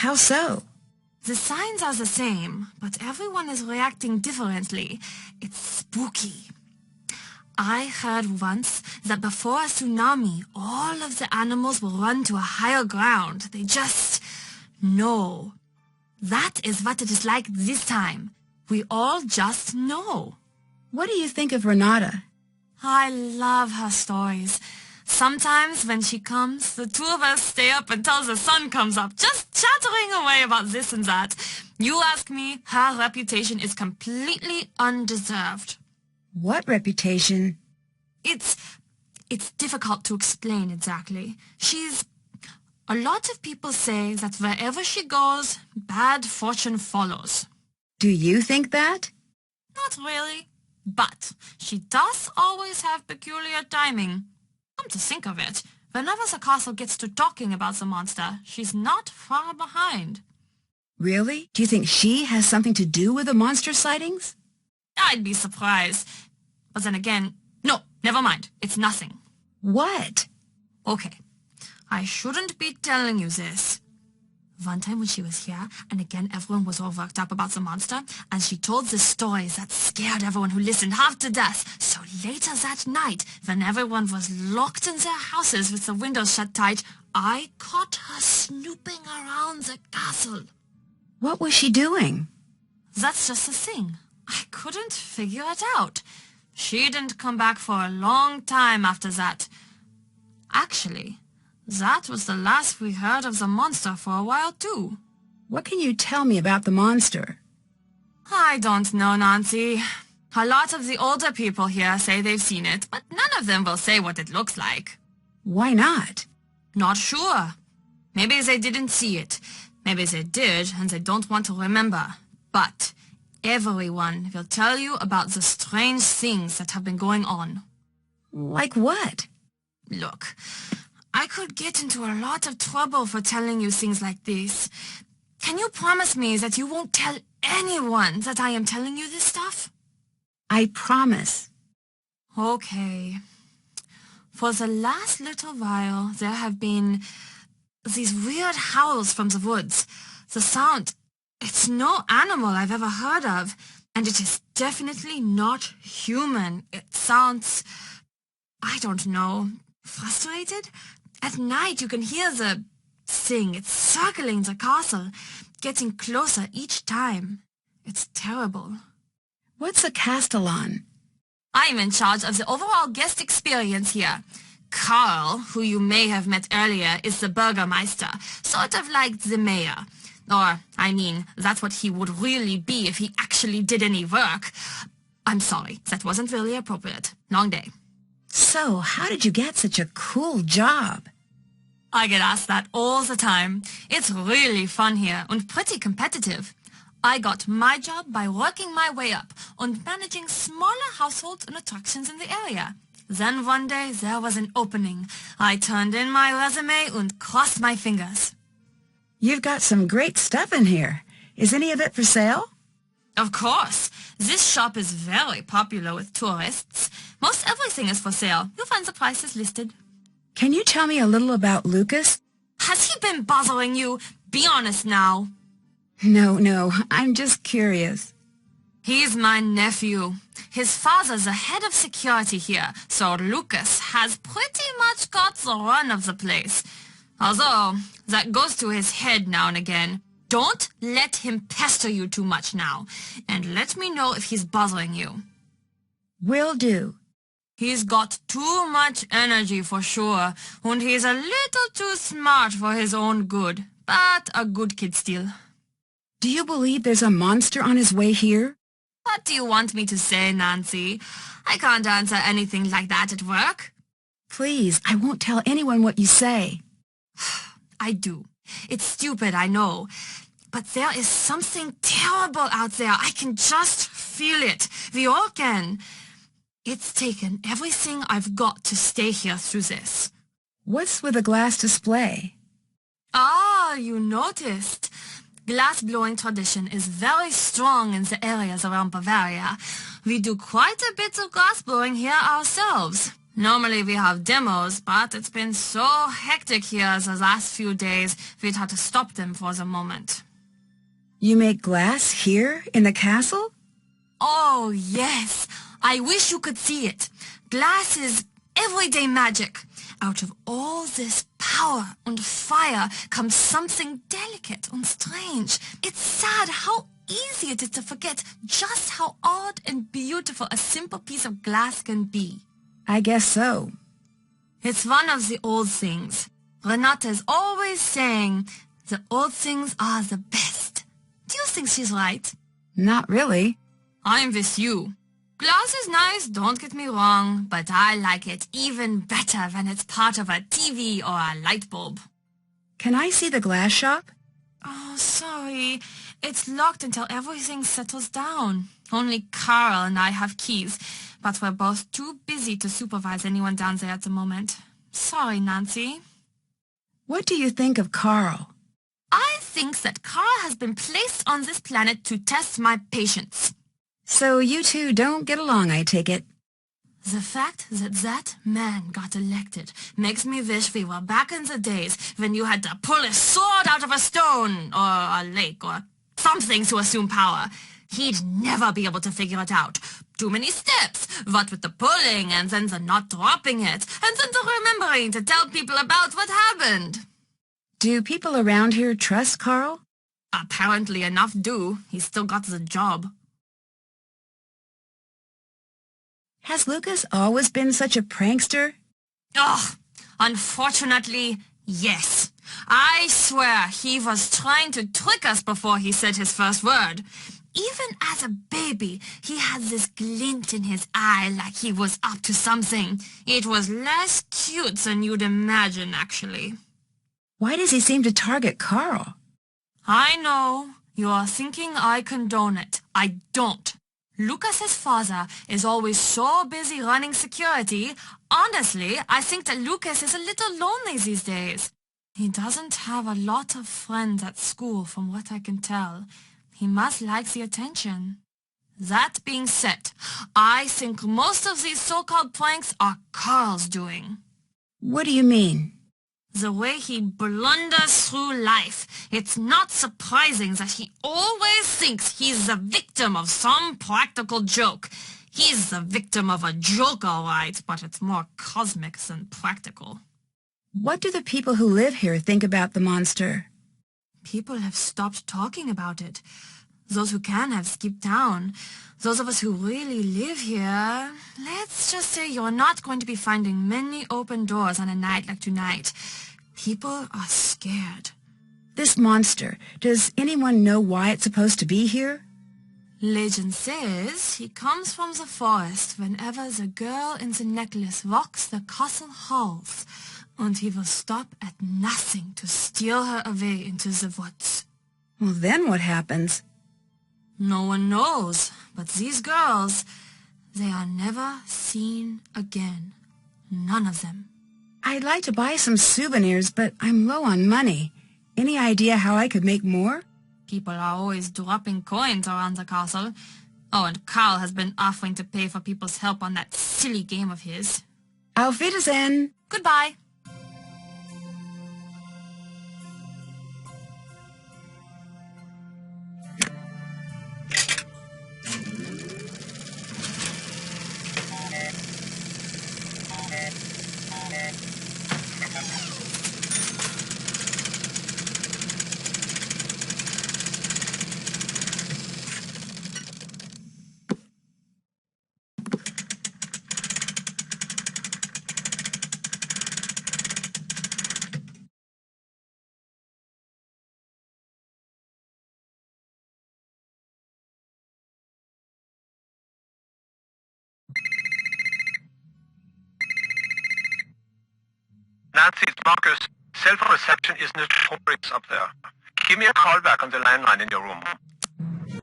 How so? The signs are the same, but everyone is reacting differently. It's spooky. I heard once that before a tsunami, all of the animals will run to a higher ground. They just know. That is what it is like this time. We all just know. What do you think of Renata? I love her stories. Sometimes when she comes, the two of us stay up until the sun comes up, just chattering away about this and that. You ask me, her reputation is completely undeserved. What reputation? It's difficult to explain exactly. A lot of people say that wherever she goes, bad fortune follows. Do you think that? Not really. But she does always have peculiar timing. Come to think of it, whenever the castle gets to talking about the monster, she's not far behind. Really? Do you think she has something to do with the monster sightings? I'd be surprised. But then again, no, never mind. It's nothing. What? Okay, I shouldn't be telling you this. One time when she was here, and again everyone was all worked up about the monster, and she told the stories that scared everyone who listened half to death. So later that night, when everyone was locked in their houses with the windows shut tight, I caught her snooping around the castle. What was she doing? That's just the thing. I couldn't figure it out. She didn't come back for a long time after that. Actually, that was the last we heard of the monster for a while, too. What can you tell me about the monster? I don't know, Nancy. A lot of the older people here say they've seen it, but none of them will say what it looks like. Why not? Not sure. Maybe they didn't see it. Maybe they did, and they don't want to remember. But everyone will tell you about the strange things that have been going on. Like what? Look, I could get into a lot of trouble for telling you things like this. Can you promise me that you won't tell anyone that I am telling you this stuff? I promise. Okay. For the last little while, there have been these weird howls from the woods. The sound, it's no animal I've ever heard of, and it is definitely not human. It sounds, I don't know, frustrated? At night you can hear the thing. It's circling the castle, getting closer each time. It's terrible. What's a castellan? I'm in charge of the overall guest experience here. Carl, who you may have met earlier, is the burgermeister, sort of like the mayor. Or, I mean, that's what he would really be if he actually did any work. I'm sorry, that wasn't really appropriate. Long day. So, how did you get such a cool job? I get asked that all the time. It's really fun here and pretty competitive. I got my job by working my way up and managing smaller households and attractions in the area. Then one day there was an opening. I turned in my resume and crossed my fingers. You've got some great stuff in here. Is any of it for sale? Of course. This shop is very popular with tourists. Most everything is for sale. You'll find the prices listed. Can you tell me a little about Lucas? Has he been bothering you? Be honest now. No, I'm just curious. He's my nephew. His father's the head of security here, so Lucas has pretty much got the run of the place. Although, that goes to his head now and again. Don't let him pester you too much now, and let me know if he's bothering you. Will do. He's got too much energy for sure, and he's a little too smart for his own good, but a good kid still. Do you believe there's a monster on his way here? What do you want me to say, Nancy? I can't answer anything like that at work. Please, I won't tell anyone what you say. I do. It's stupid, I know. But there is something terrible out there. I can just feel it. We all can. It's taken everything I've got to stay here through this. What's with the glass display? Ah, you noticed. Glass-blowing tradition is very strong in the areas around Bavaria. We do quite a bit of glass-blowing here ourselves. Normally we have demos, but it's been so hectic here the last few days, we'd had to stop them for the moment. You make glass here in the castle? Oh, yes. I wish you could see it. Glass is everyday magic. Out of all this power and fire comes something delicate and strange. It's sad how easy it is to forget just how odd and beautiful a simple piece of glass can be. I guess so. It's one of the old things. Renata is always saying the old things are the best. Do you think she's right? Not really. I'm with you. Glass is nice, don't get me wrong, but I like it even better when it's part of a TV or a light bulb. Can I see the glass shop? Oh, sorry. It's locked until everything settles down. Only Carl and I have keys, but we're both too busy to supervise anyone down there at the moment. Sorry, Nancy. What do you think of Carl? I think that Carl has been placed on this planet to test my patience. So you two don't get along, I take it. The fact that that man got elected makes me wish we were back in the days when you had to pull a sword out of a stone or a lake or something to assume power. He'd never be able to figure it out. Too many steps, what with the pulling and then the not dropping it, and then the remembering to tell people about what happened. Do people around here trust Carl? Apparently enough do. He's still got the job. Has Lucas always been such a prankster? Ugh, unfortunately, yes. I swear he was trying to trick us before he said his first word. Even as a baby, he had this glint in his eye like he was up to something. It was less cute than you'd imagine, actually. Why does he seem to target Carl? I know. You're thinking I condone it. I don't. Lucas's father is always so busy running security. Honestly, I think that Lucas is a little lonely these days. He doesn't have a lot of friends at school from what I can tell. He must like the attention. That being said, I think most of these so-called pranks are Carl's doing. What do you mean? The way he blunders through life, it's not surprising that he always thinks he's the victim of some practical joke. He's the victim of a joke, all right, but it's more cosmic than practical. What do the people who live here think about the monster? People have stopped talking about it. Those who can have skipped town. Those of us who really live here, let's just say you're not going to be finding many open doors on a night like tonight. People are scared. This monster, does anyone know why it's supposed to be here? Legend says he comes from the forest whenever the girl in the necklace walks the castle halls, and he will stop at nothing to steal her away into the woods. Well, then what happens? No one knows, but these girls, they are never seen again. None of them. I'd like to buy some souvenirs, but I'm low on money. Any idea how I could make more? People are always dropping coins around the castle. Oh, and Carl has been offering to pay for people's help on that silly game of his. Auf Wiedersehen. Goodbye. Nancy, it's Marcus. Cell phone reception is notorious up there. Give me a call back on the landline in your room.